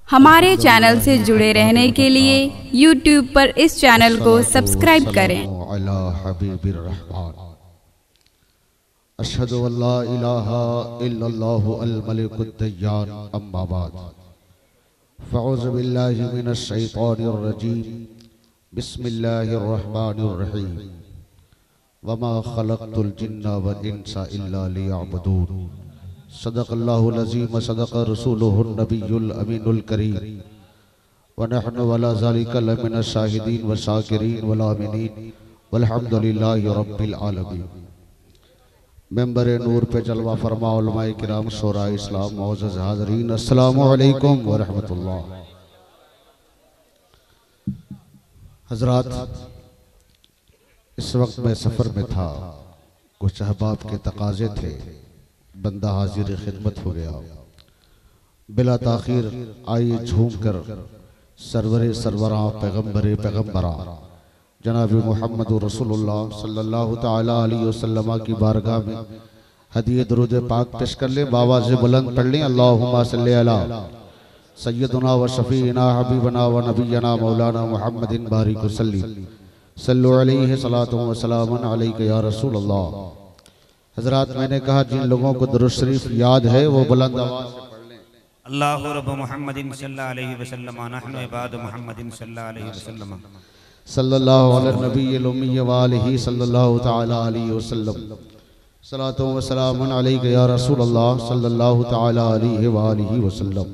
हमारे चैनल से जुड़े रहने के लिए YouTube पर इस चैनल को सब्सक्राइब करें। अशहदु अल्ला इलाहा इल्लल्लाहु अल मलिकुद दय्यान अम्मा बाद फ़अऊज़ु बिल्लाहि मिनश शैतानिर रजीम बिस्मिल्लाहिर रहमानिर रहीम वमा खलक़तुल जिन्ना वल इंसा इल्ला लियअबुदून सदक़ल्लाहुल अज़ीम व सदक़ रसूलुहुन नबियुल अमीनुल करीम व नहनु अला ज़ालिका लमिनश शाहिदीन व शाकिरीन वल आमिनीन वल्हम्दुलिल्लाहि रब्बिल आलमीन। मेंबर नूर पे जलवा फरमा उलमाए किराम शोरा इस्लाम मोअज़्ज़ज़ हाज़रीन अस्सलामु अलैकुम व रहमतुल्लाह। हज़रात, इस वक्त मैं सफ़र में था, कुछ अहबाब के तकाज़े थे, बंदा हाजिर खिदमत हो गया। बिला ताखीर आइए झूम कर सरवरे सरवरा पैगम्बरे पैगम्बरा जनाब मोहम्मद रसूलुल्लाह सल्लल्लाहु ताला अलैहि वसल्लम की बारगाह में हदीए दुरूद पाक पेश कर ले। बाबा से बुलंद पढ़ लें, अल्लाहुम्मा सल्ली अला सय्यदना व शफीना हबीबना व नबियना मौलाना मुहम्मदिन बारिक वसल्लिम सल्लु अलैहि सलातु व सलामुन अलैका या रसूलल्लाह। हजरात, मैंने कहा जिन लोगों को दुरूद शरीफ याद है वो बुलंद आवाज से पढ़ लें। अल्लाहु रब्बु मुहम्मदिन सल्लल्लाहु अलैहि वसल्लम नहनु इबादु मुहम्मदिन सल्लल्लाहु अलैहि वसल्लम सल्लल्लाहु अला नबिय्यिल उम्मी व आलिहि सल्लल्लाहु ताला अलैहि वसल्लम सलातु व सलामुन अलैका या रसूलल्लाह सल्लल्लाहु ताला अलैहि व आलिहि वसल्लम।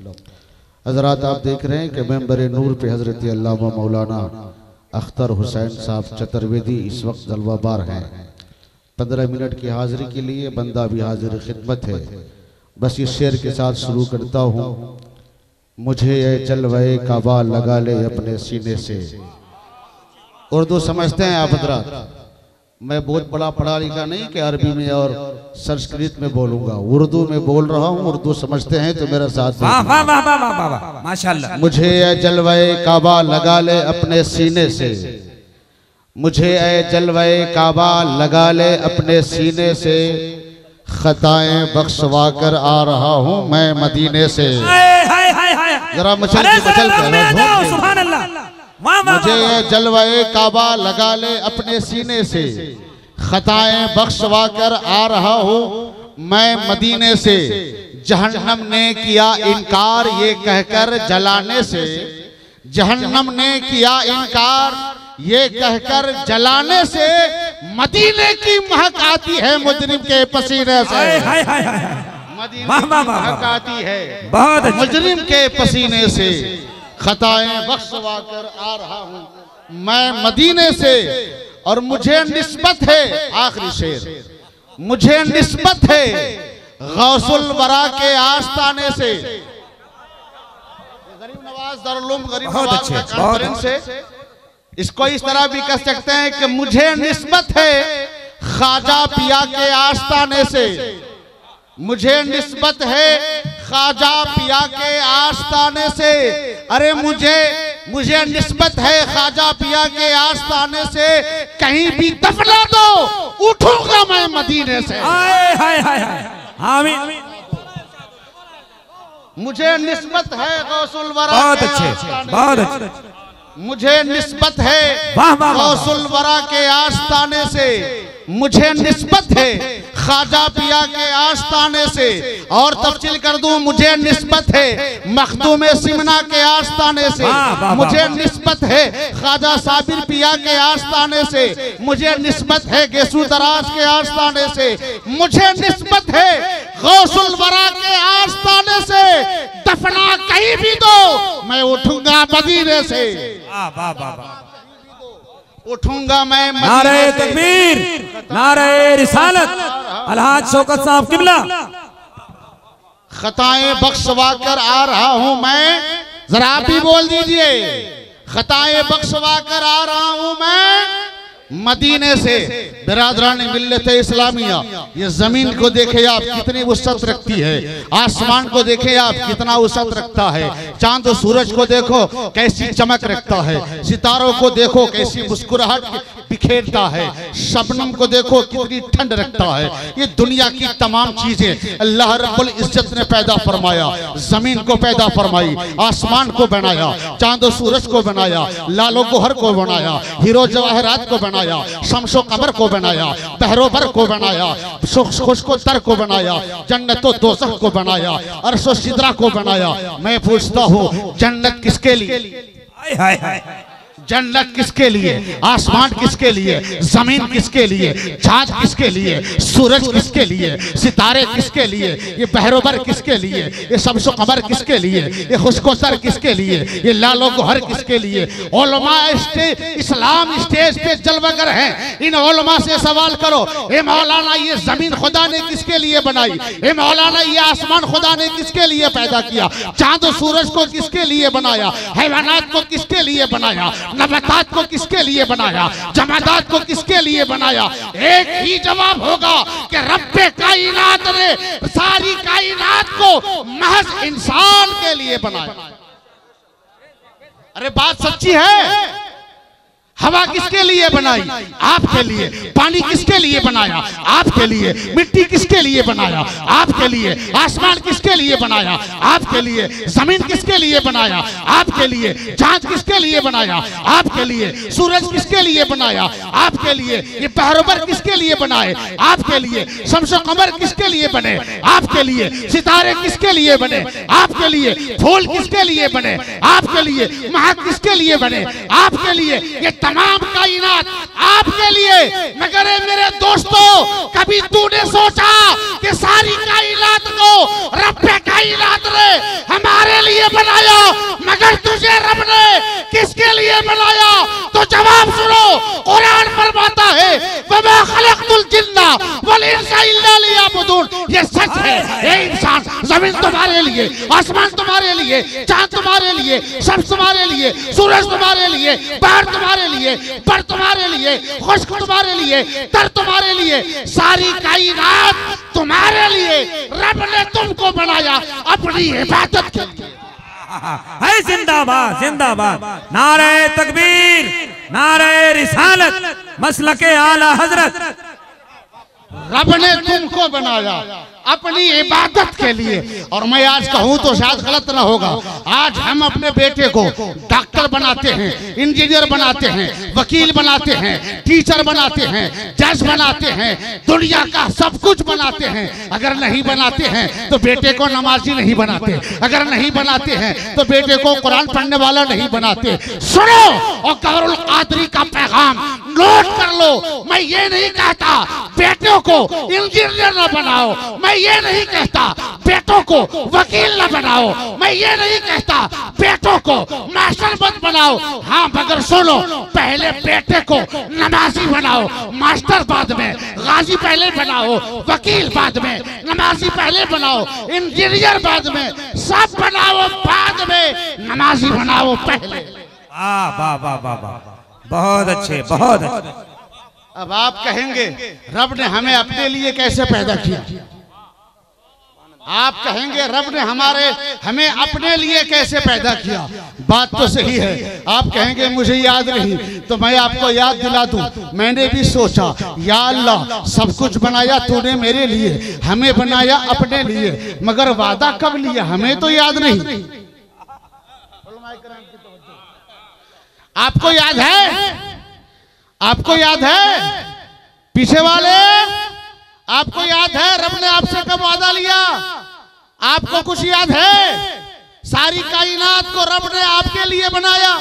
हजरात, आप देख रहे हैं कि मेंबर नूर पे हजरत अल्लामा मौलाना अख्तर हुसैन साहब चतुर्वेदी इस वक्त जलवाबार हैं। 15 मिनट की हाजिरी के लिए बंदा भी हाजिर खिदमत है। बस इस शेर के साथ शुरू करता हूँ। मुझे ये जलवे काबा लगा ले अपने सीने से। उर्दू समझते हैं आप हजरात? मैं बहुत बड़ा पढ़ा लिखा नहीं कि अरबी में और संस्कृत में बोलूंगा, उर्दू में बोल रहा हूँ। उर्दू समझते हैं तो मेरा साथ। माशाअल्लाह। मुझे ये जलवे काबा लगा ले अपने सीने से, मुझे ए जलवे काबा लगा ले अपने सीने से, खताएं बख्शवा कर आ रहा हूँ मैं मदीने से। जरा मचल मुझे ए जलवे काबा लगा ले अपने सीने से, खताएं बख्शवा कर आ रहा हूँ मैं मदीने से। जहन्नम ने किया इनकार ये कहकर जलाने से, जहन्नम ने किया इनकार ये कहकर जलाने से, मदीने की महक आती है मुजरिम के पसीने से। मदीने की महक आती है मुजरिम के पसीने से, खताएं बख्शवा कर आ रहा हूँ मैं मदीने से। और मुझे निस्बत है, आखिरी शेर, मुझे निस्बत है गौसुल वरा के आस्ताने से। गरीब नवाज दारुल उलूम गरीब नवाज का कॉन्फ्रेंस से इसको इस तरह भी कह सकते हैं कि मुझे निस्बत है ख्वाजा पिया के आस्ताने से। मुझे निस्बत है ख्वाजा पिया के आस्ताने से। अरे मुझे निस्बत है ख्वाजा पिया के आस्ताने से। कहीं भी दफना दो उठूंगा मैं मदीने से। आमीन। मुझे निस्बत है गौसुल वरा। बहुत अच्छे, बहुत अच्छे। मुझे निस्बत है गौसुल वरा के आस्ताने से, मुझे निस्बत है ख्वाजा पिया के आस्ताने से। और तफसील कर दूं, मुझे निस्बत है मखदूम सिमना के आस्ताने से, मुझे निस्बत है ख्वाजा साबिर पिया के आस्ताने से, मुझे निस्बत है गेसू दराज के आस्ताने से, मुझे निस्बत है गौसुल वरा के आस्ताने से। दफना कहीं भी दो मैं उठूंगा मदीने से। उठूंगा मैं नारे तकबीर, नारे रिसालत, अलहाज शौकत साहब किबला। खताएं बख्शवा कर आ रहा हूं मैं, जरा आप भी बोल दीजिए, खताएं बख्शवा कर आ रहा हूं मैं मदीने से। बिरादरान मिल्लत इस्लामिया, ये जमीन को देखे आप कितनी वसअत रखती है, आसमान को देखे आप कितना वसअत रखता है, चांद और सूरज को देखो कैसी चमक रखता है, सितारों को देखो कैसी मुस्कुराहट बिखेरता है। शबनम को देखो कितनी ठंड रखता है। ये दुनिया की तमाम चीजें अल्लाह रब्बुल इज्जत ने पैदा फरमाया। जमीन को पैदा फरमाई, आसमान को बनाया, चांदो सूरज को बनाया, लालो गोहर को बनाया, हीरो जवाहरात को बनाया, शमशो कमर को बनाया, बहरोबर को बनाया, खुशको तर को बनाया, जन्नतो दोज़ख को बनाया, अर्शो सिदरा को बनाया। मैं पूछता हूँ जन्नत किसके लिए? जन्नत किसके लिए? आसमान किसके लिए? जमीन किसके लिए? चांद किसके लिए? सूरज किसके लिए? सितारे किसके लिए? ये बहरोबर किसके लिए? ये शम्सो कमर किसके लिए? ये खुशकोसर किसके लिए? ये लालो गोहर किसके लिए? उलमा इस्लाम स्टेज पे जलवागर हैं। इन उलमा से सवाल करो, ए मौलाना ये जमीन खुदा ने किसके लिए बनाई? ए मौलाना ये आसमान खुदा ने किसके लिए पैदा किया? चांद सूरज को किसके लिए बनाया? हैवानात को किसके लिए बनाया? नबातात को किसके लिए बनाया? जमादात को किसके लिए बनाया? एक ही जवाब होगा कि रब्बे कायनात ने सारी कायनात को महज इंसान के लिए बनाया। अरे बात सच्ची है। हवा किसके लिए बनाई? आपके लिए। पानी किसके लिए बनाया? आपके लिए। मिट्टी किसके लिए बनाया? आपके लिए। आसमान किसके लिए बनाया? आपके लिए। जमीन किसके लिए बनाया? आपके लिए। चांद किसके लिए बनाया? आपके लिए। सूरज किसके लिए बनाया? आपके लिए। ये बहरोबर किसके लिए बनाए? आपके लिए। शम्सो कमर किसके लिए बने? आपके लिए। सितारे किसके लिए बने? आपके लिए। फूल किसके लिए बने? आपके लिए। महक किसके लिए बने? आपके लिए। ये तमाम कायनात आपके लिए। मगर मेरे दोस्तों, कभी तूने सोचा कि सारी कायनात को रब्बे कायनात ने हमारे लिए बनाया? मगर तुझे रब ने किसके लिए बनाया? तो जवाब सुनो, कुरान फरमाता है वमा खलक़तुल जिन्ना वल इंसा इल्ला लियअबुदून। ये सच है। ये इंसान, जमीन तुम्हारे लिए, आसमान तुम्हारे लिए, चांद तुम्हारे लिए, शम्स तुम्हारे लिए, सूरज तुम्हारे लिए, बाहर तुम्हारे लिए, पर तुम्हारे लिए, खुश्क तुम्हारे लिए, तर तुम्हारे लिए, सारी कायनात तुम्हारे लिए। रब ने तुमको बनाया अपनी इबादत के लिए। है जिंदाबाद जिंदाबाद। नारे तकबीर, नारे रिसालत, मसलके आला हजरत। रब ने तुमको बनाया अपनी इबादत के लिए। और मैं आज कहूं तो शायद गलत ना होगा, आज हम अपने बेटे को डॉक्टर बनाते हैं, इंजीनियर बनाते हैं, वकील बनाते हैं, टीचर बनाते हैं, जज बनाते हैं, दुनिया का सब कुछ बनाते हैं। अगर नहीं बनाते हैं तो बेटे को नमाजी नहीं बनाते, अगर नहीं बनाते हैं तो बेटे को कुरान पढ़ने वाला नहीं बनाते। सुनो और गौरुल कादरी का पैगाम नोट कर लो। मैं ये नहीं कहता बेटों को इंजीनियर न बनाओ, मैं ये नहीं कहता बेटों को वकील न बनाओ, मैं ये नहीं कहता बेटों को मास्टर मत बनाओ। हाँ मगर सुनो, पहले बेटे को नमाजी बनाओ, मास्टर बाद में, गाजी पहले बनाओ, वकील बाद में, नमाजी पहले बनाओ, इंजीनियर बाद में, सब बनाओ बाद में, नमाजी बनाओ पहले। वाह वाह वाह वाह, बहुत अच्छे बहुत अच्छे। अब आप कहेंगे रब ने हमें अपने लिए कैसे पैदा किया? आप कहेंगे रब ने हमें अपने लिए कैसे पैदा किया? बात तो सही है। आप कहेंगे मुझे याद नहीं, तो मैं आपको याद दिला दूं। मैंने भी सोचा, या अल्लाह सब कुछ बनाया तूने मेरे लिए, हमें बनाया अपने लिए, मगर वादा कब लिया हमें तो याद नहीं। आपको याद है? आपको याद है? पीछे वाले आपको याद है रब ने आपसे कब वादा लिया? आपको कुछ याद है? सारी कायनात को रब ने आपके लिए बनाया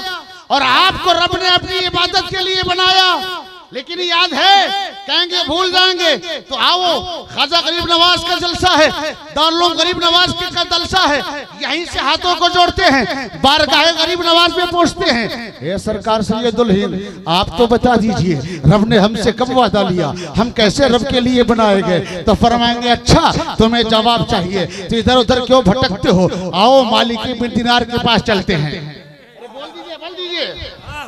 और आपको रब ने अपनी इबादत के लिए बनाया। लेकिन याद है? कहेंगे भूल जाएंगे तो आओ, ख्वाजा गरीब नवाज का जलसा है, दारुल उलूम गरीब नवाज का जलसा है, यहीं से हाथों को जोड़ते हैं, बारगाह गरीब नवाज में पहुंचते हैं। ये सरकार सैयदुल हिंद, आप तो बता दीजिए रब ने हमसे कब वादा लिया, हम कैसे रब के लिए बनाए गए? तो फरमाएंगे अच्छा तुम्हें जवाब चाहिए तो इधर उधर क्यों भटकते हो, आओ मालिक बिन दिनार के पास चलते हैं। बोल दीजिए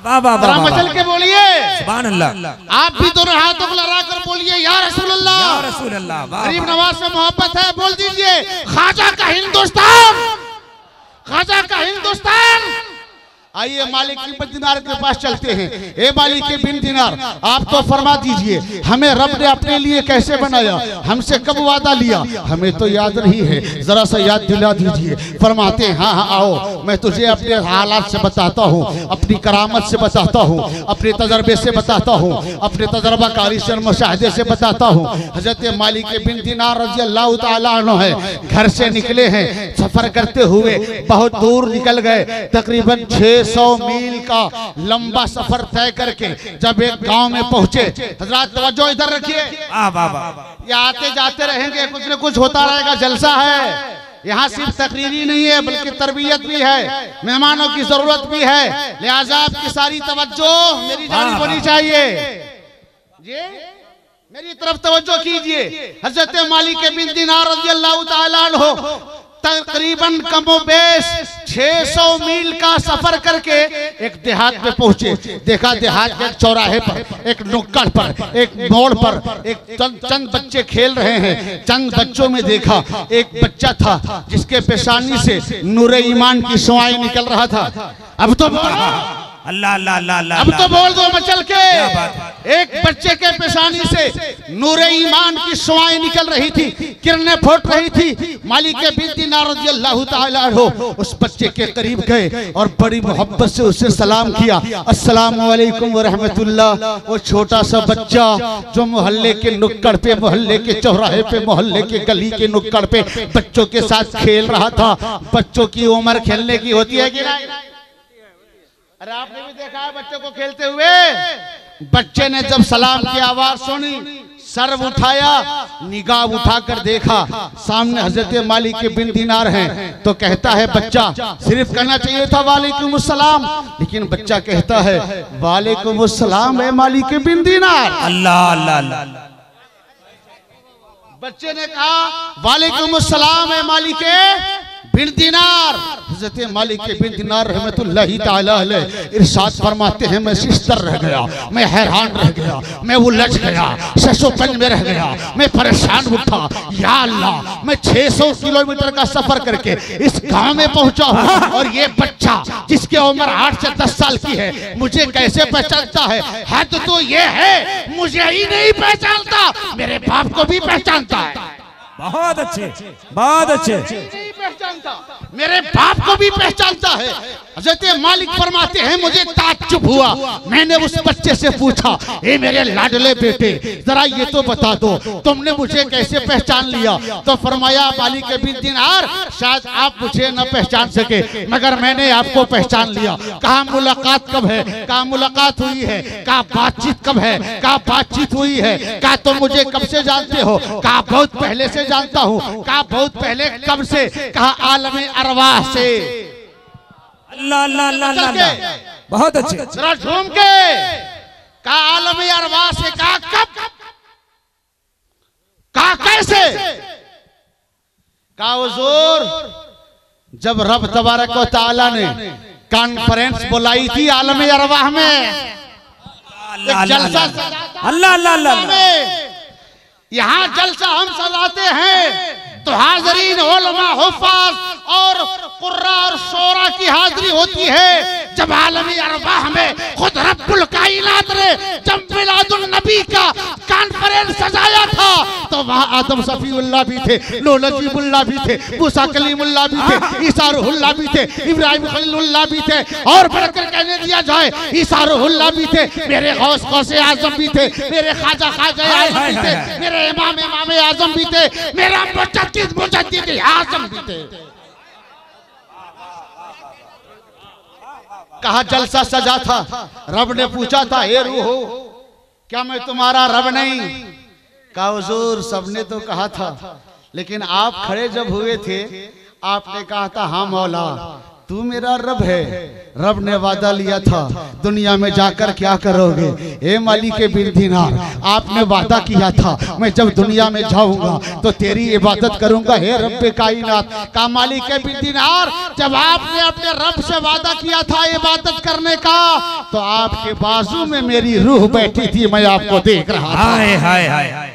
मचल के बोलिए सुभान अल्लाह। आप भी दोनों हाथों को लगा कर बोलिए या रसूल अल्लाह, या रसूल अल्लाह। गरीब नवाज से मोहब्बत है, बोल दीजिए ख्वाजा का हिंदुस्तान, ख्वाजा का हिंदुस्तान, आइए मालिक बिन दिनार के पास चलते हैं। ए मालिक बिन दिनार, आप तो फरमा दीजिए हमें रब ने अपने लिए कैसे बनाया, हमसे कब वादा लिया, हमें तो याद नहीं है, जरा सा याद दिला दीजिए। फरमाते हैं हाँ हाँ आओ, मैं तुझे अपने हालात से बताता हूँ, अपनी करामत से बताता हूँ, अपने तजर्बे से बताता हूँ, अपने तजर्बाकारी से मुशाहिदे से बताता हूँ। हजरत मालिक बिन दिनार रज़ी अल्लाह तआला अन्हु है, घर से निकले हैं, सफर करते हुए बहुत दूर निकल गए, तकरीबन 600 मील का लंबा सफर तय करके जब एक गांव में पहुंचे। हजरत तवज्जो इधर रखिए, ये आते जाते रहेंगे, कुछ न कुछ होता रहेगा, जलसा है। यहाँ सिर्फ तकरीरी नहीं है बल्कि तरबियत भी है, मेहमानों की जरूरत भी है, लिहाजा आपकी सारी तवज्जो मेरी जानिब होनी चाहिए। जी मेरी तरफ तवज्जो कीजिए। हजरत मालिक बिन दिनार रज़ी अल्लाह तआला अन्हु तकरीबन कमोबेश 600 मील का सफर करके एक देहात में पहुंचे। देखा देहात के एक चौराहे पर, एक नुक्कड़ पर, एक मोड़ पर एक चंद बच्चे खेल रहे हैं। चंद बच्चों में देखा एक बच्चा था जिसके पेशानी से नूरे ईमान की शुआएं निकल रहा था। अब तो अल्लाह अल्लाह अल्लाह, अब तो बोल दो मचल के, एक बच्चे के पेशानी से नूरे ईमान की शुआएं निकल रही थी, किरणें फूट रही थी। मालिक बिन दिनार रज़ी अल्लाह तआला अन्हु उस बच्चे के करीब गए और बड़ी मोहब्बत से उसे सलाम किया, अस्सलामु अलैकुम व रहमतुल्लाह। वो छोटा सा बच्चा जो मोहल्ले के नुक्कड़ पे, मोहल्ले के चौराहे पे, मोहल्ले के गली के नुक्कड़ पे बच्चों के साथ खेल रहा था। बच्चों की उम्र खेलने की होती है कि नहीं? अरे आपने भी देखा है बच्चों को खेलते हुए। बच्चे ने जब सलाम की आवाज सुनी, सर उठाया, निगाह उठाकर देखा, सामने हजरत मालिक बिन दिनार हैं। तो कहता है बच्चा, सिर्फ कहना चाहिए था वालेकुम अस्सलाम, लेकिन बच्चा कहता है वालेकुम अस्सलाम है मालिक बिन दिनार। अल्लाह अल्लाह अल्लाह। बच्चे ने कहा वालेकुम अस्सलाम है मालिक बिन दिनार। हजरत मालिक बिन दिनार रहमतुल्लाहि ताला अलैह इरशाद फरमाते हैं मैं शिस्तर रह गया, मैं हैरान रह गया, मैं उलझ गया, शशोपंज में रह गया, मैं परेशान उठा। या अल्लाह, मैं 600 किलोमीटर का सफर करके इस गांव में पहुंचा हूं और ये बच्चा जिसकी उम्र 8 से 10 साल की है मुझे कैसे पहचानता है? हद तो ये है मुझे ही नहीं पहचानता, मेरे बाप को भी पहचानता है। बहुत अच्छे, बहुत अच्छे। नहीं पहचानता, मेरे बाप को भी पहचानता है। हजरत मालिक फरमाते हैं मुझे ताज्जुब हुआ। मैंने उस बच्चे से पूछा, ए मेरे लाडले बेटे, जरा ये तो बता दो तुमने मुझे कैसे पहचान लिया? तो फरमाया मालिक बिन दिनार, शायद आप मुझे न पहचान सके मगर मैंने आपको पहचान लिया। कहा मुलाकात कब है? कहा मुलाकात हुई है। कहा बातचीत कब है? कहा बातचीत हुई है। कहा तुम मुझे कब से जानते हो? कहा बहुत पहले से जानता हूँ। कहा बहुत पहले कब से? कहा आलमे अरवाह से। अल्लाह अल्लाह अल्लाह अल्लाह, बहुत अच्छे। जरा झूम के कहा आलमे अरवाह से। कहा कब? कहा कैसे? कहा हुजूर जब रब तबारक व तआला ने कॉन्फ्रेंस बुलाई थी आलमे अरवाह में, एक जलसा अल्लाह अल्लाह अल्लाह। यहाँ जलसा हम सजाते हैं तो हाजरीन उलमा, हुफ़ाज़ और कुर्रा और शोरा की हाजिरी होती है। जब आलमी अरवाह में खुद रब्बुल कायनात ने जब मिलादुन नबी का कॉन्फ्रेंस सजाया था तो वहाँ आदम सफीउल्लाह भी थे, नूह नजीबुल्लाह भी थे, मूसा कलीमुल्लाह भी थे, ईसा रूहुल्लाह भी थे, इब्राहिम खलीलुल्लाह भी थे, और बढ़कर कहने दिया जाए ईसा रूहुल्लाह भी थे, मेरे गौस गौसे आजम भी थे, मेरे ख्वाजा ख्वाजा आजम भी थे, मेरे इमाम इमाम आजम भी थे, मेरा मुजद्दिद मुजद्दिद आजम भी थे। कहा जलसा सजा था, रब ने पूछा था हे रूह क्या मैं तुम्हारा रब नहीं? कहा हुजूर सबने तो कहा था, लेकिन आप खड़े जब हुए थे आपने कहा था हाँ मौला तू मेरा रब है। रब ने वादा लिया था दुनिया में जाकर क्या करोगे? ए मालिक बिन दिनार, आपने वादा किया था मैं जब दुनिया में जाऊंगा तो तेरी इबादत करूंगा हे रब्बे कायनात। का मालिक बिन दिनार, जब आपने अपने रब से वादा किया था इबादत करने का तो आपके बाजू में मेरी रूह बैठी थी, मैं आपको देख रहा था। हाय हाय हाय हाय।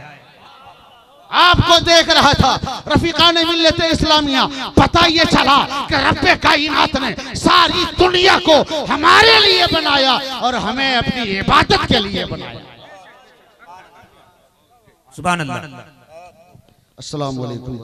आपको देख रहा था रफीकान मिल्लत इस्लामिया, पता ये चला कि रब्बे कायनात ने सारी दुनिया को हमारे लिए बनाया और हमें अपनी इबादत के लिए बनाया। सुभान अल्लाह। अस्सलाम वालेकुम।